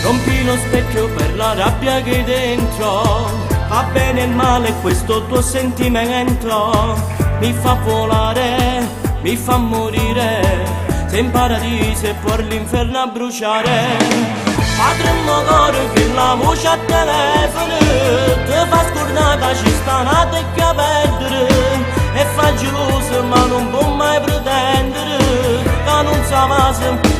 Rompi lo specchio per la rabbia che hai dentro, va bene il male questo tuo sentimento, mi fa volare, mi fa morire, sei in paradiso e poi l'inferno a bruciare. Potremmo correre che la voce a telefono ti fa scordare ci sta nata e che perdere, e fa geloso ma non può mai pretendere che non sa mai,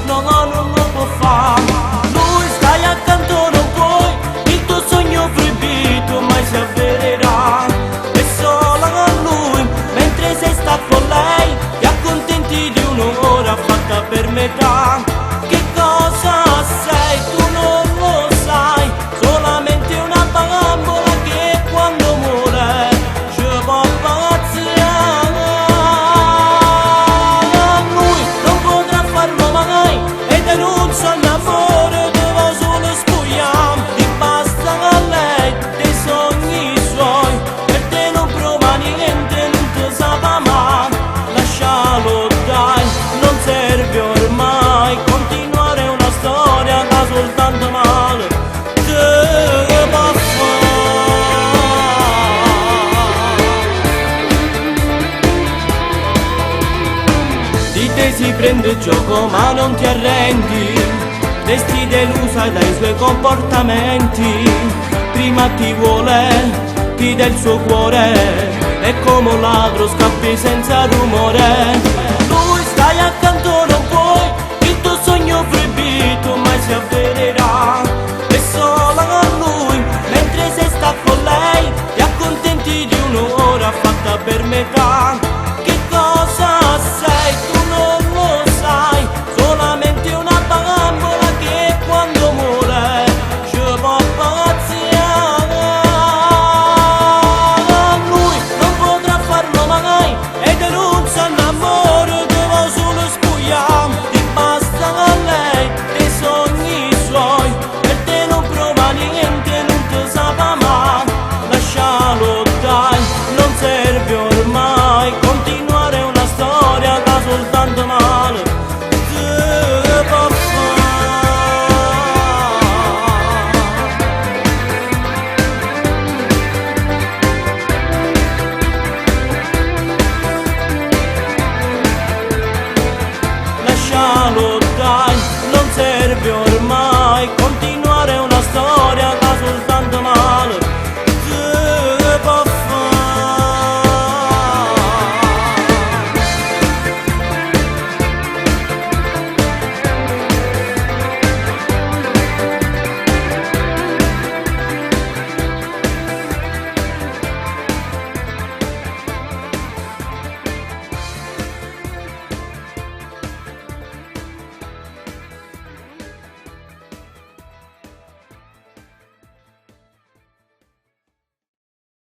no, non lo può fare. Lui stai accanto non puoi, il tuo sogno proibito mai si avvererà, e solo con lui mentre sei sta con lei ti accontenti di un'ora fatta per metà. Che cosa sei tu non lo sai, solamente una bambola che quando muore ci può pazziare. Lui non potrà farlo mai ed è non so l'amore dove solo spugliamo, ti basta a lei dei sogni suoi, per te non prova niente, non ti sa mai, lascialo dai, non serve ormai continuare una storia da soltanto male te può fare. Di te si prende gioco ma non ti arrendi, resti delusa dai suoi comportamenti, prima ti vuole, ti dà il suo cuore e come un ladro scappi senza rumore. Lui stai accanto non puoi, il tuo sogno proibito mai si avvererà.